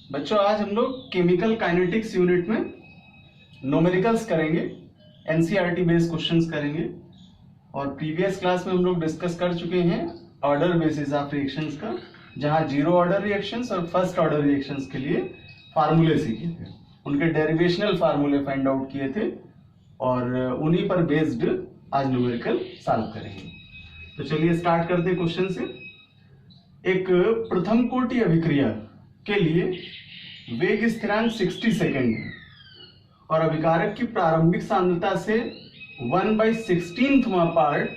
बच्चों आज हम लोग केमिकल काइनेटिक्स यूनिट में न्यूमेरिकल्स करेंगे, एनसीईआरटी बेस्ड क्वेश्चंस करेंगे। और प्रीवियस क्लास में हम लोग डिस्कस कर चुके हैं ऑर्डर बेसिस ऑफ रिएक्शंस का, जहां जीरो ऑर्डर रिएक्शंस और फर्स्ट ऑर्डर रिएक्शंस के लिए फार्मूले सीखे थे, उनके डेरिवेशनल फार्मूले फाइंड आउट किए थे और उन्हीं पर बेस्ड आज न्यूमेरिकल सॉल्व करेंगे। तो चलिए स्टार्ट करते हैं क्वेश्चन से। एक प्रथम कोटि अभिक्रिया के लिए वेग स्थिरांक 60 सेकेंड है और अभिकारक की प्रारंभिक सांद्रता से 1/16वां पार्ट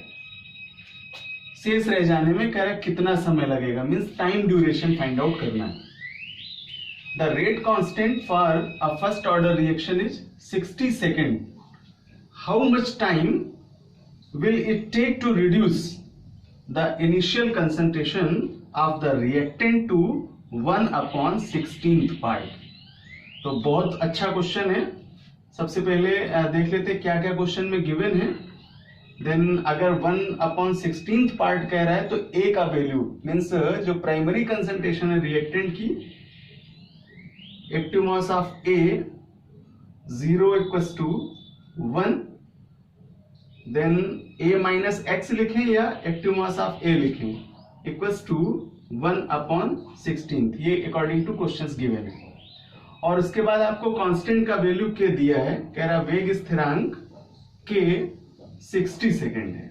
शेष रह जाने में कह रहा कितना समय लगेगा, means time duration find out करना है। The rate constant for a first order reaction is 60 second. How much time will it take to reduce the initial concentration of the reactant to 1/16th part? तो बहुत अच्छा question है। सबसे पहले देख लेते क्या क्या क्वेश्चन में गिवन है। देन अगर 1/16th पार्ट कह रहा है तो ए का वैल्यू मीन्स जो प्राइमरी कंसंट्रेशन है रिएक्टेंट की, active mass of A 0 = 1, then a minus x लिखें या एक्टिव मास ऑफ a लिखें, इक्वल्स टू 1/16, ये अकॉर्डिंग टू क्वेश्चंस गिवन है। और उसके बाद आपको कांस्टेंट का वैल्यू के दिया है, कह रहा वेग स्थिरांक के 60 सेकेंड है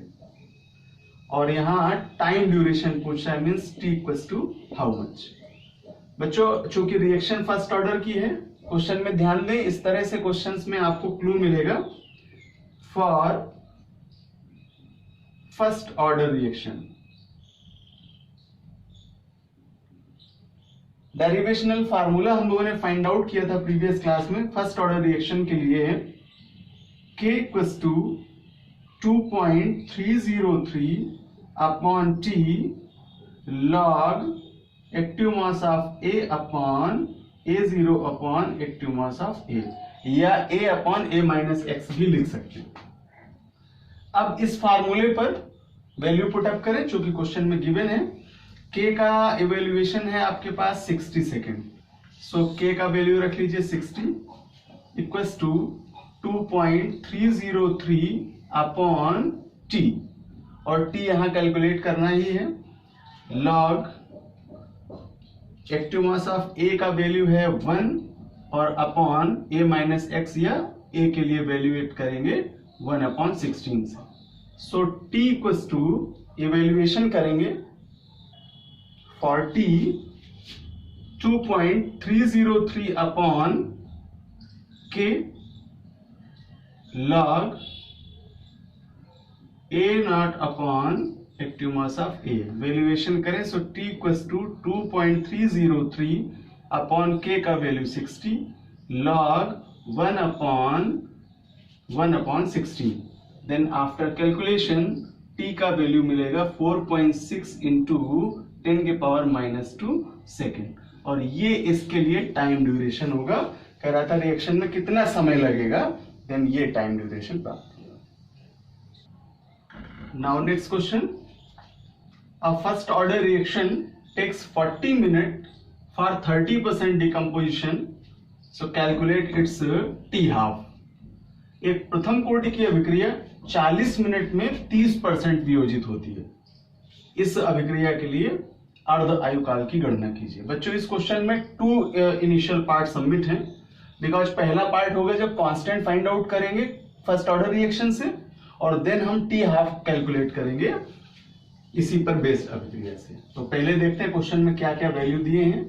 और यहां टाइम ड्यूरेशन पूछ रहा है, means t equals to how much. बच्चों चूंकि रिएक्शन फर्स्ट ऑर्डर की है, क्वेश्चन में ध्यान दें, इस तरह से क्वेश्चंस में आपको क्लू मिलेगा for first order reaction. Derivational formula हम लोगों ने फाइंड आउट किया था प्रीवियस क्लास में। फर्स्ट ऑर्डर रिएक्शन के लिए k = 2.303 upon t log active mass of a upon a0 upon active mass of a, या a upon a minus x भी लिख सकते हैं। अब इस फार्मूले पर वैल्यू पुटअप करें, चूंकि क्वेश्चन में गिवन है। k का इवेल्युएशन है आपके पास 60 सेकेंड, सो k का वैल्यू रख लीजिए 60 इक्वल्स टू 2.303 अपॉन t, और t यहां कैलकुलेट करना ही है। log active mass of a का वैल्यू है 1 और अपॉन a माइनस एक्स, या a के लिए वैल्यूएट करेंगे 1/16 से। सो t इक्वल्स टू इवेल्युएशन करेंगे for t 2.303 upon k log a0 upon active mass of a। Valuation करें, सो t equals to 2.303 upon k का value 60 log 1/16। Then after calculation t का value मिलेगा 4.6 इंटू 10⁻⁻² सेकेंड, और ये इसके लिए टाइम ड्यूरेशन होगा। कह रहा था रिएक्शन में कितना समय लगेगा, देन ये टाइम ड्यूरेशन प्राप्त होगा। Now next question. A first order reaction takes 40 minute for 30% decomposition, so calculate its t half. एक प्रथम कोटि की अभिक्रिया 40 मिनट में 30% वियोजित होती है। इस अभिक्रिया के लिए अर्ध आयुकाल की गणना कीजिए। बच्चों इस क्वेश्चन में 2 इनिशियल पार्ट सबमिट हैं, बिकॉज पहला पार्ट होगा जब कांस्टेंट फाइंड आउट करेंगे फर्स्ट ऑर्डर रिएक्शन से, और देन हम t हाफ कैलकुलेट करेंगे इसी पर बेस्ड अभिक्रिया से। तो पहले देखते हैं क्वेश्चन में क्या क्या वैल्यू दिए हैं।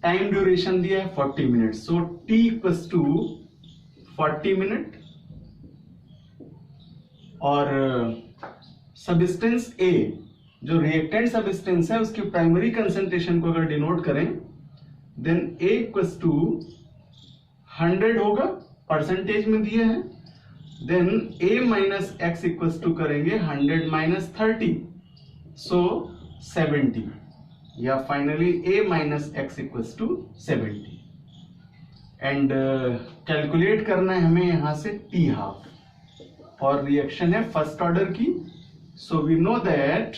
टाइम ड्यूरेशन दिया है 40 minute, so t equals to 40 minute, और सब्सटेंस A जो रिएक्टेंट सब्सटेंस है उसकी प्राइमरी कंसंट्रेशन को अगर डिनोट करें, देन A इक्वल्स टू 100 होगा, परसेंटेज में दिए हैं। Then A minus x equals to करेंगे 100 माइनस 30, सो 70, या finally A minus x equals to 70। And calculate करना है हमें यहां से t हाफ, और रिएक्शन है फर्स्ट ऑर्डर की। So we know that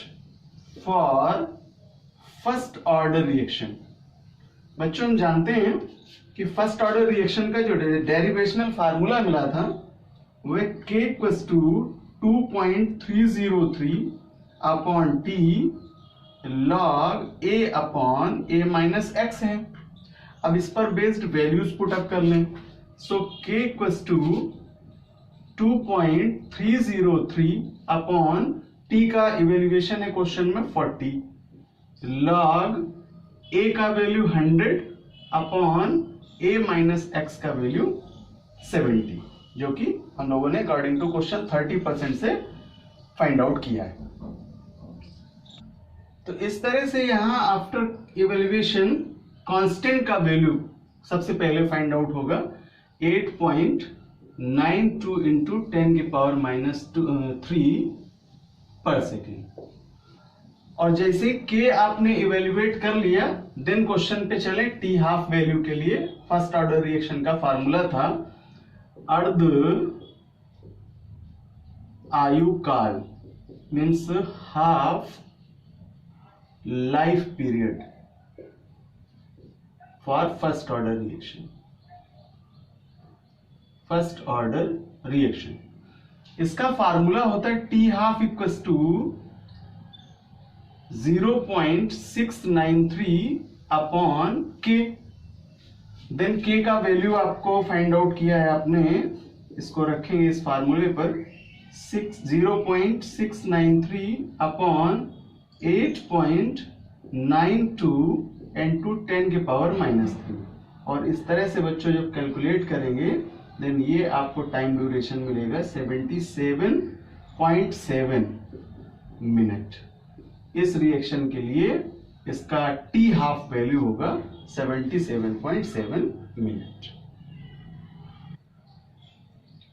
for first order reaction बच्चों हम जानते हैं कि फर्स्ट ऑर्डर रिएक्शन का जो डेरिवेशनल फार्मूला मिला था वह K equals to 2.303 upon T log A upon A minus x है। अब इस पर बेस्ड वैल्यूज पुट अप कर लें। So K equals to 2.303 upon T का इवेल्युएशन है क्वेश्चन में 40 log A का value 100 upon A minus x का वैल्यू 70, जो कि हम लोगों ने अकॉर्डिंग टू क्वेश्चन 30% से फाइंड आउट किया है। तो इस तरह से यहां आफ्टर इवेल्युएशन कांस्टेंट का वैल्यू सबसे पहले फाइंड आउट होगा 8.92 इंटू 10 की पावर माइनस 3 पर सेकेंड। और जैसे K आपने इवेल्युएट कर लिया देन क्वेश्चन पे चले। T हाफ वैल्यू के लिए फर्स्ट ऑर्डर रिएक्शन का फार्मूला था अर्ध आयु काल means half life period for first order reaction. First order reaction इसका फार्मूला होता है T half equals to 0.693 upon K। Then K का वैल्यू आपको फाइंड आउट किया है आपने, इसको रखेंगे इस फार्मूले पर 0.693 अपॉन 8.92 इंटू 10 की पावर माइनस 3। और इस तरह से बच्चों जब कैलकुलेट करेंगे देन ये आपको टाइम ड्यूरेशन मिलेगा 77.7 मिनट। इस रिएक्शन के लिए इसका T हाफ वैल्यू होगा 77.7 मिनट।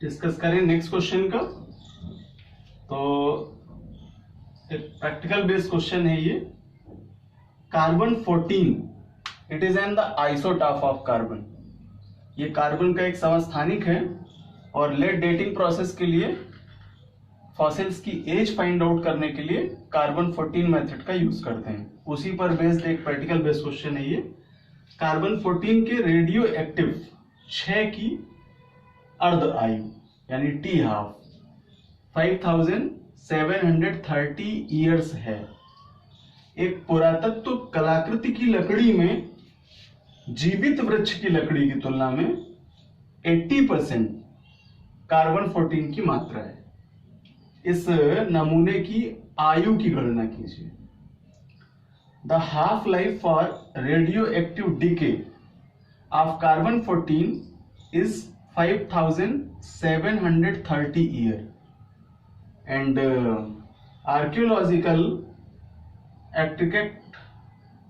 डिस्कस करें नेक्स्ट क्वेश्चन का। तो एक प्रैक्टिकल बेस्ड क्वेश्चन है ये। Carbon 14 it is an the isotope of carbon. ये कार्बन का एक समस्थानिक है और लेट डेटिंग प्रोसेस के लिए फॉसिल्स की एज फाइंड आउट करने के लिए कार्बन 14 मेथड का यूज करते हैं। उसी पर बेस्ड एक प्रैक्टिकल बेस्ड क्वेश्चन है ये। कार्बन 14 के रेडियो एक्टिव 6 की अर्ध आयु यानी T हाफ 5730 ईयर्स है। एक पुरातत्व कलाकृति की लकड़ी में जीवित वृक्ष की लकड़ी की तुलना में 80% कार्बन 14 की मात्रा है। इस नमूने की आयु की गणना कीजिए। The half life for radio active decay of carbon 14 is 5730 year and archaeological artifact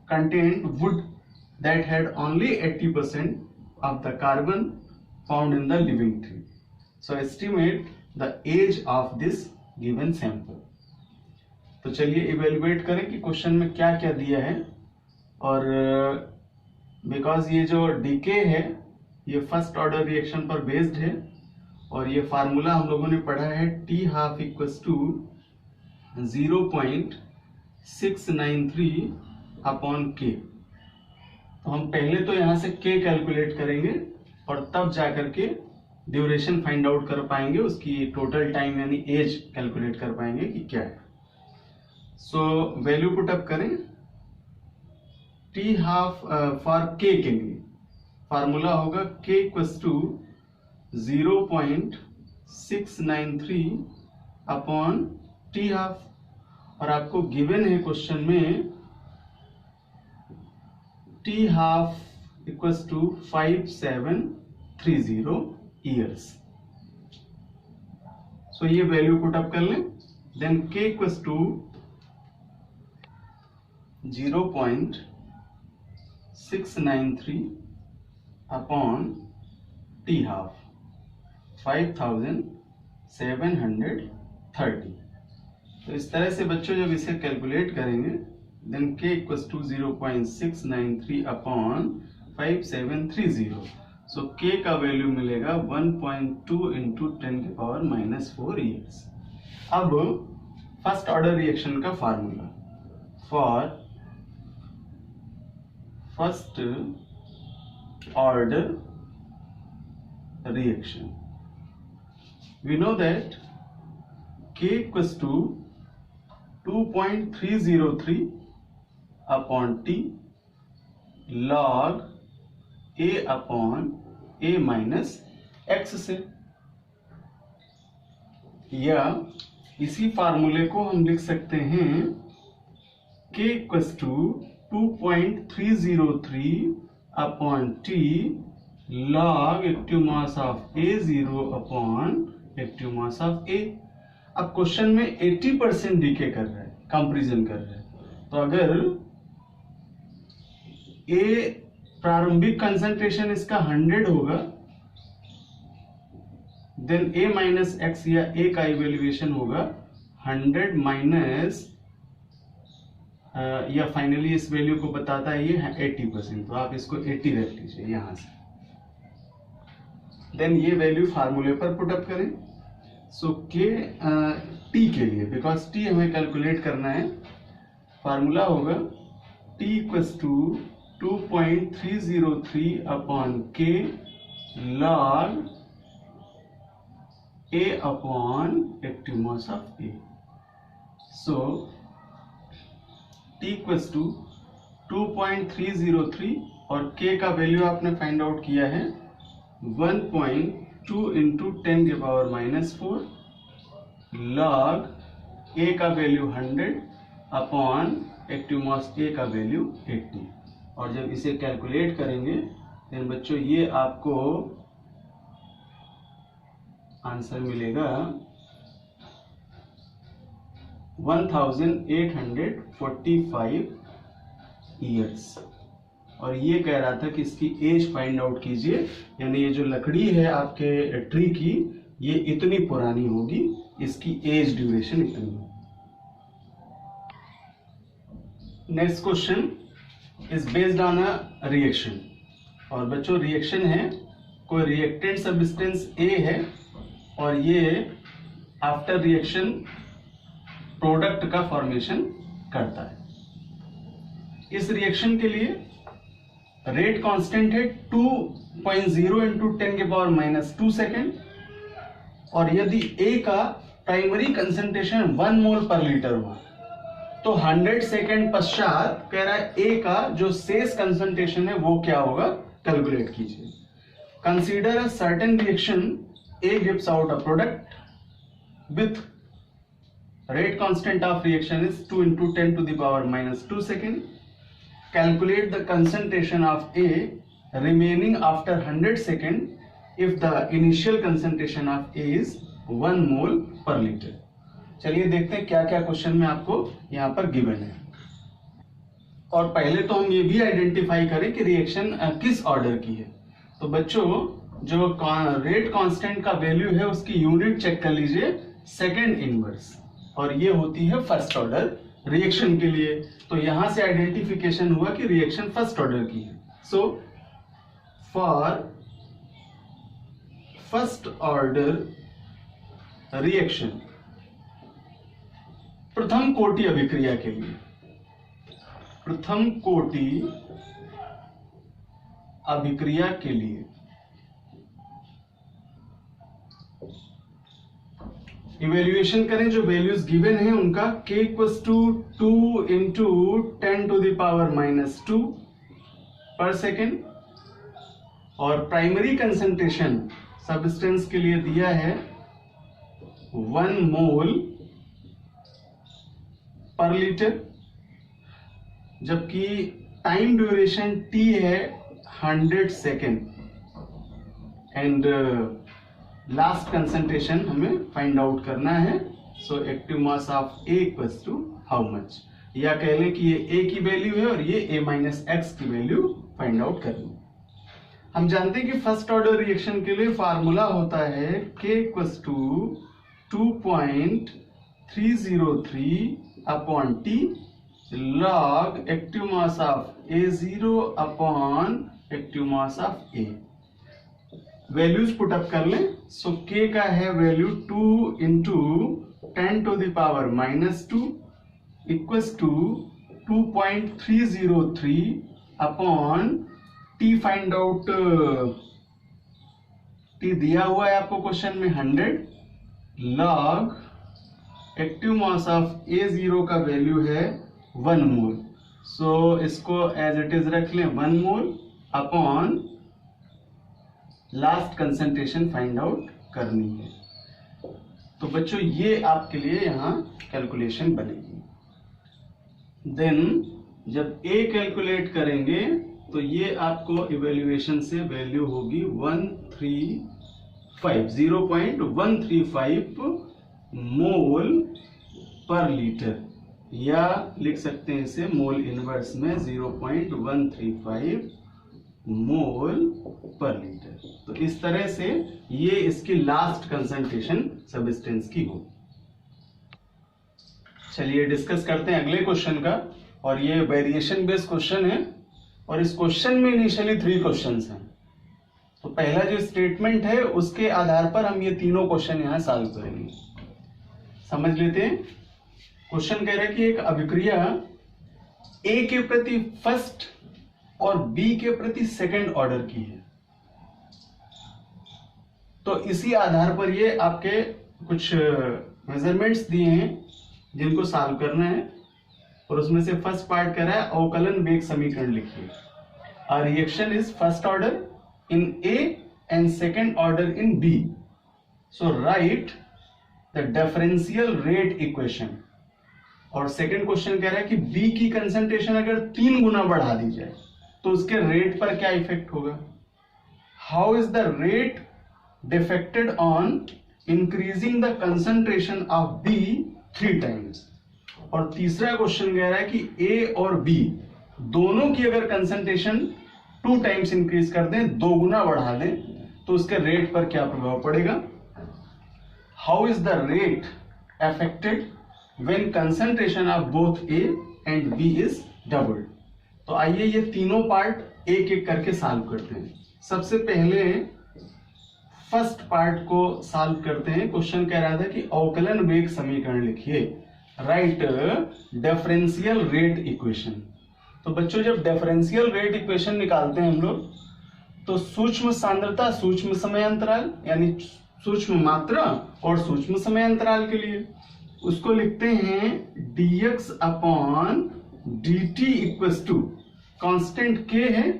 contained wood that had only 80% of the carbon found in the living tree. So estimate the age of this given sample. तो चलिए evaluate करें कि question में क्या क्या दिया है। और बिकॉज ये जो डीके है ये फर्स्ट ऑर्डर रिएक्शन पर बेस्ड है और ये फार्मूला हम लोगों ने पढ़ा है T half equals to 0.693 upon K। तो हम पहले तो यहां से K कैलकुलेट करेंगे और तब जाकर के ड्यूरेशन फाइंड आउट कर पाएंगे, उसकी टोटल टाइम यानी एज कैलकुलेट कर पाएंगे कि क्या है। सो वैल्यू पुट अप करें। T हाफ फॉर K के लिए फार्मूला होगा K equals to 0.693 upon T half. और आपको गिवन है क्वेश्चन में T half equals to 5730 years. So ये वैल्यू पुट अप कर लें। Then K equals to 0.693 upon T half 5730। तो इस तरह से बच्चों जब इसे कैलकुलेट करेंगे then K equals to 0.693 upon 5730। So K का वैल्यू मिलेगा 1.2 इंटू 10 की पावर माइनस 4 ईयर्स। अब फर्स्ट ऑर्डर रिएक्शन का formula for first order reaction. We know that K equals to 2.303 upon T log A upon A minus X से, या इसी फार्मूले को हम लिख सकते हैं K equals to 2.303 upon T log active mass of A0 upon active mass of A. अब क्वेश्चन में 80% डीके कर रहा है, कंपैरिजन कर रहा है, तो अगर A प्रारंभिक कंसंट्रेशन इसका 100 होगा, देन A माइनस एक्स या A का इवेल्युएशन होगा 100 माइनस, या फाइनली इस वैल्यू को बताता है ये 80%, तो आप इसको 80 रख लीजिए यहां से, देन ये वैल्यू फार्मूले पर पुट अप करें. सो के टी के लिए, बिकॉज टी हमें कैलकुलेट करना है, फार्मूला होगा T equals to 2.303 upon K log A अपॉन active mass of A. So T equals to 2.303 और K का वैल्यू आपने फाइंड आउट किया है 1.2 इंटू 10 के पावर माइनस 4 लॉग A का value 100 upon active mass A का वैल्यू 80. और जब इसे कैलकुलेट करेंगे देन बच्चों ये आपको आंसर मिलेगा 1845 ईयर्स. और ये कह रहा था कि इसकी एज फाइंड आउट कीजिए, यानी ये जो लकड़ी है आपके ट्री की ये इतनी पुरानी होगी, इसकी एज ड्यूरेशन इतनी होगी. Next question is based on a reaction. और बच्चों रिएक्शन है, कोई रिएक्टेंट सब्सटेंस A है और ये आफ्टर रिएक्शन प्रोडक्ट का फॉर्मेशन करता है. इस रिएक्शन के लिए रेट कांस्टेंट है 2.0 इंटू 10 के पावर माइनस 2 सेकेंड, और यदि A का प्राइमरी कंसंट्रेशन 1 मोल पर लीटर हुआ तो 100 सेकेंड पश्चात कह रहा है A का जो शेष कंसंट्रेशन है वो क्या होगा, कैलकुलेट कीजिए. Consider a certain reaction, A gives out a product with rate constant of reaction is 2 into 10 to the power minus 2 second. Calculate the concentration of A remaining after 100 second if the initial concentration of A is 1 mole per liter. चलिए देखते हैं क्या क्या question में आपको यहाँ पर given है. और पहले तो हम ये भी आइडेंटिफाई करें कि रिएक्शन किस ऑर्डर की है. तो बच्चों जो रेट कांस्टेंट का वैल्यू है उसकी यूनिट चेक कर लीजिए, सेकेंड इनवर्स, और ये होती है फर्स्ट ऑर्डर रिएक्शन के लिए. तो यहां से आइडेंटिफिकेशन हुआ कि रिएक्शन फर्स्ट ऑर्डर की है. So for first order reaction प्रथम कोटि अभिक्रिया के लिए, प्रथम कोटि अभिक्रिया के लिए इवेल्युएशन करें. जो वैल्यूज गिवन है उनका K equals to 2 into 10 to the power minus 2 per second, और प्राइमरी कंसंट्रेशन सब्सटेंस के लिए दिया है 1 मोल पर लीटर, जबकि टाइम ड्यूरेशन T है 100 सेकेंड, एंड लास्ट कंसंट्रेशन हमें फाइंड आउट करना है. So active mass of A equals to how much, या कह लें कि ये A की वैल्यू है और ये A माइनस एक्स की वैल्यू फाइंड आउट करनी है. हम जानते हैं कि फर्स्ट ऑर्डर रिएक्शन के लिए फार्मूला होता है K equals to 2.303 upon T log active mass of A0 upon active mass of A. Values put up कर लें. सो K का है value 2 into 10 to the power minus 2 equals to 2.303 upon T find out, T दिया हुआ है आपको question में 100 log active mass of A0 का वैल्यू है 1 मोल। सो इसको एज इट इज रख लें 1 mole upon last concentration find out करनी है। तो बच्चों ये आपके लिए यहां कैलकुलेशन बनेगी। देन जब A कैलकुलेट करेंगे तो ये आपको इवेल्युएशन से वैल्यू होगी 0.135 मोल पर लीटर, या लिख सकते हैं इसे मोल इनवर्स में 0.135 मोल पर लीटर। तो इस तरह से ये इसकी लास्ट कंसंट्रेशन सब्सटेंस की होगी। चलिए डिस्कस करते हैं अगले क्वेश्चन का, और ये वेरिएशन बेस्ड क्वेश्चन है, और इस क्वेश्चन में इनिशियली 3 क्वेश्चंस हैं। तो पहला जो स्टेटमेंट है उसके आधार पर हम ये तीनों क्वेश्चन यहां सॉल्व करेंगे। समझ लेते हैं। क्वेश्चन कह रहा है कि एक अभिक्रिया A के प्रति फर्स्ट और B के प्रति सेकंड ऑर्डर की है। तो इसी आधार पर ये आपके कुछ मेजरमेंट्स दिए हैं जिनको सॉल्व करना है, और उसमें से फर्स्ट पार्ट कह रहा है अवकलन वेग समीकरण लिखिए। A reaction is first order in A and second order in B, so right the differential rate equation. और सेकंड क्वेश्चन कह रहा है कि B की कंसंट्रेशन अगर 3 गुना बढ़ा दी जाए तो उसके रेट पर क्या इफेक्ट होगा। How is the rate defected on increasing the concentration of B 3 times. और तीसरा क्वेश्चन कह रहा है कि A और B दोनों की अगर कंसंट्रेशन 2 टाइम्स इंक्रीज कर दें, 2 गुना बढ़ा दें, तो उसके रेट पर क्या प्रभाव पड़ेगा। How is the rate affected when concentration of both A and B is doubled. तो आइए ये तीनों पार्ट एक एक करके सॉल्व करते हैं। सबसे पहले फर्स्ट पार्ट को सॉल्व करते हैं। क्वेश्चन कह रहा था कि अवकलन वेग समीकरण लिखिए, राइट डिफरेंशियल रेट इक्वेशन। तो बच्चों जब डिफरेंशियल रेट इक्वेशन निकालते हैं हम लोग, तो सूक्ष्म सांद्रता सूक्ष्म समय अंतराल यानी सूक्ष्म मात्रा और सूक्ष्म समय अंतराल के लिए उसको लिखते हैं dx upon dt equals to constant k है,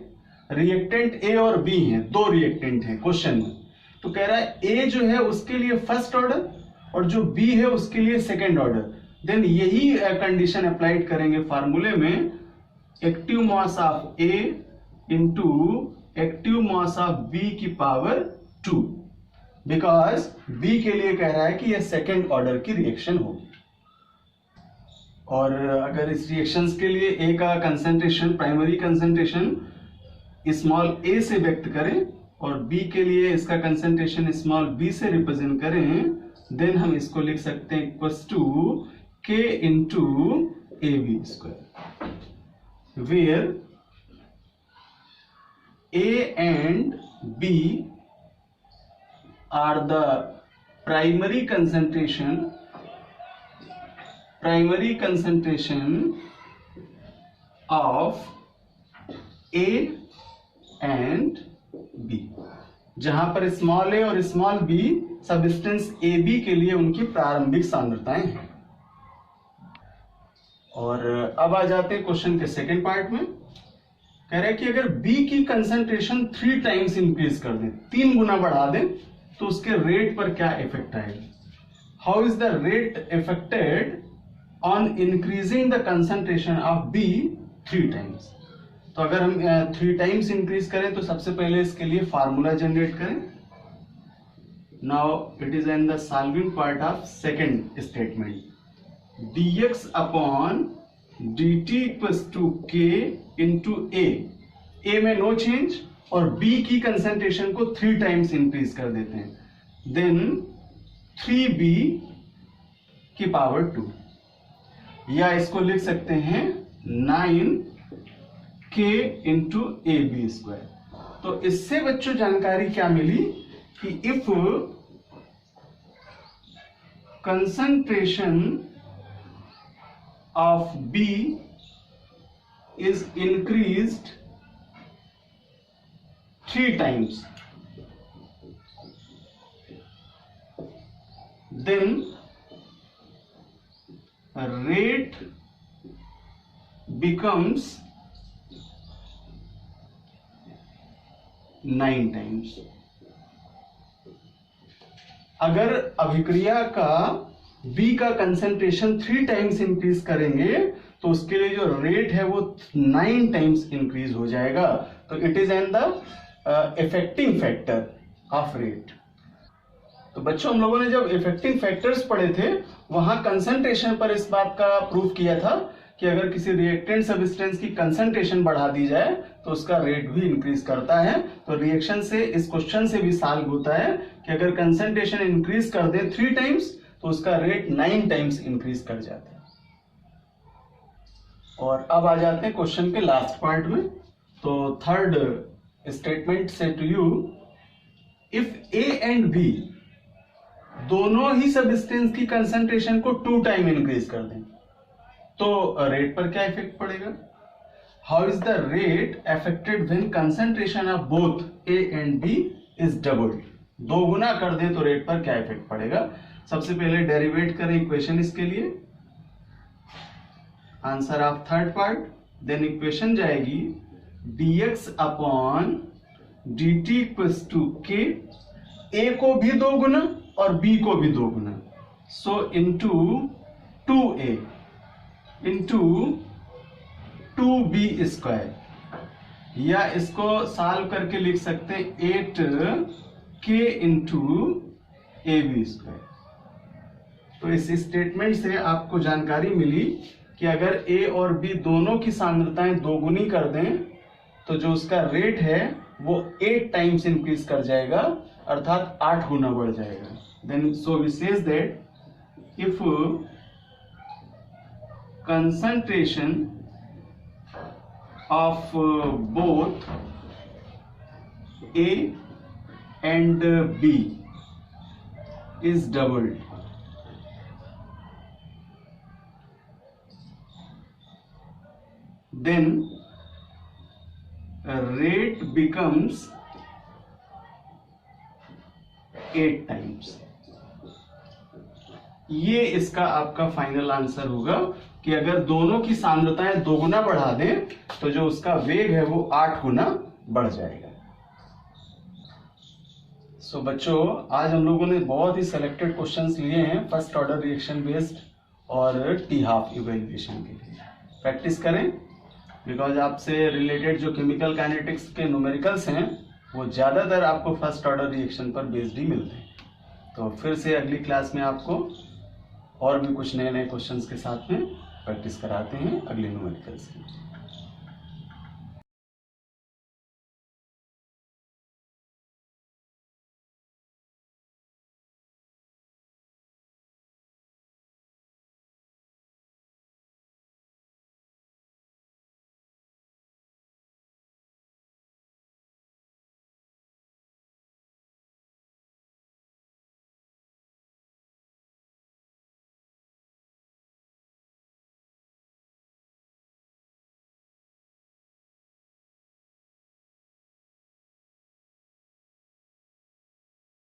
रिएक्टेंट A और B है, 2 रिएक्टेंट है क्वेश्चन में। तो कह रहा है A जो है उसके लिए फर्स्ट ऑर्डर और जो B है उसके लिए सेकंड ऑर्डर। देन यही कंडीशन अप्लाइड करेंगे फार्मूले में, active mass of A into active mass of B की पावर 2, बिकॉज B के लिए कह रहा है कि यह सेकेंड ऑर्डर की रिएक्शन होगी। और अगर इस रिएक्शंस के लिए A का concentration primary concentration small a से व्यक्त करें और B के लिए इसका कंसंट्रेशन स्मॉल b से रिप्रेजेंट करें, देन हम इसको लिख सकते हैं equals to K into AB square, where A and B are the primary concentration of A and B, जहां पर स्मॉल a और स्मॉल b सब्सटेंस AB के लिए उनकी प्रारंभिक सांद्रताएं हैं। और अब आ जाते हैं क्वेश्चन के सेकंड पार्ट में। कह रहा है कि अगर B की कंसंट्रेशन 3 टाइम्स इंक्रीज कर दें, 3 गुना बढ़ा दें, तो उसके रेट पर क्या इफेक्ट आएगा। How is the rate affected on increasing the concentration of B 3 times. तो अगर हम 3 टाइम्स इंक्रीज करें तो सबसे पहले इसके लिए फार्मूला जनरेट करें। Now it is in the solving part of second statement, dx upon dt equals to k into a में नो चेंज और B की कंसंट्रेशन को 3 टाइम्स इंक्रीज कर देते हैं, देन 3b की पावर 2, या इसको लिख सकते हैं 9k इंटू AB स्क्वायर। तो इससे बच्चों जानकारी क्या मिली कि if concentration of B is increased 3 times, then rate becomes 9 times. अगर अभिक्रिया का B का कंसेंट्रेशन 3 टाइम्स इंक्रीज करेंगे तो उसके लिए जो रेट है वो 9 टाइम्स इंक्रीज हो जाएगा. तो it is an the affecting factor of rate. तो बच्चों हम लोगों ने जब इफेक्टिंग फैक्टर्स पढ़े थे वहां कंसंट्रेशन पर इस बात का प्रूफ किया था कि अगर किसी रिएक्टेंट सब्सटेंस की कंसंट्रेशन बढ़ा दी जाए तो उसका रेट भी इंक्रीज करता है. तो रिएक्शन से इस क्वेश्चन से भी सॉल्व होता है कि अगर कंसंट्रेशन इंक्रीज कर दे 3 टाइम्स तो उसका रेट 9 टाइम्स इंक्रीज कर जाता है. और अब आ जाते हैं क्वेश्चन के लास्ट पार्ट में. तो थर्ड स्टेटमेंट से to you, if A and B दोनों ही सब्सटेंस की कंसंट्रेशन को 2 टाइम इंक्रीज कर दें तो रेट पर क्या इफेक्ट पड़ेगा. How is the rate affected when concentration of both A and B is doubled. 2 गुना कर दें तो रेट पर क्या इफेक्ट पड़ेगा. सबसे पहले डेरिवेट करें इक्वेशन इसके लिए, answer of third part. Then equation जाएगी dx upon dt equals to k. a को भी 2 गुना और b को भी 2 गुना, so into 2a into 2b square, या इसको सॉल्व करके लिख सकते हैं 8k इंटू ab स्क्वायर. तो इस स्टेटमेंट से आपको जानकारी मिली कि अगर a और b दोनों की सांद्रताएं 2 गुनी कर दें तो जो उसका रेट है वो 8 टाइम्स इंक्रीज कर जाएगा, अर्थात 8 गुना बढ़ जाएगा. Then so we says that if concentration of both A and B is doubled, then rate becomes 8 times. ये इसका आपका फाइनल आंसर होगा कि अगर दोनों की सांद्रताएं 2 गुना बढ़ा दें तो जो उसका वेग है वो 8 गुना बढ़ जाएगा. सो बच्चों आज हम लोगों ने बहुत ही सिलेक्टेड क्वेश्चंस लिए हैं फर्स्ट ऑर्डर रिएक्शन बेस्ड और टी हाफ इवेल्युएशन के लिए. प्रैक्टिस करें बिकॉज आपसे रिलेटेड जो केमिकल काइनेटिक्स के न्यूमेरिकल्स हैं वो ज्यादातर आपको फर्स्ट ऑर्डर रिएक्शन पर बेस्ड ही मिलते हैं. तो फिर से अगली क्लास में आपको और भी कुछ नए नए क्वेश्चंस के साथ में प्रैक्टिस कराते हैं अगले न्यूमेरिकल्स की.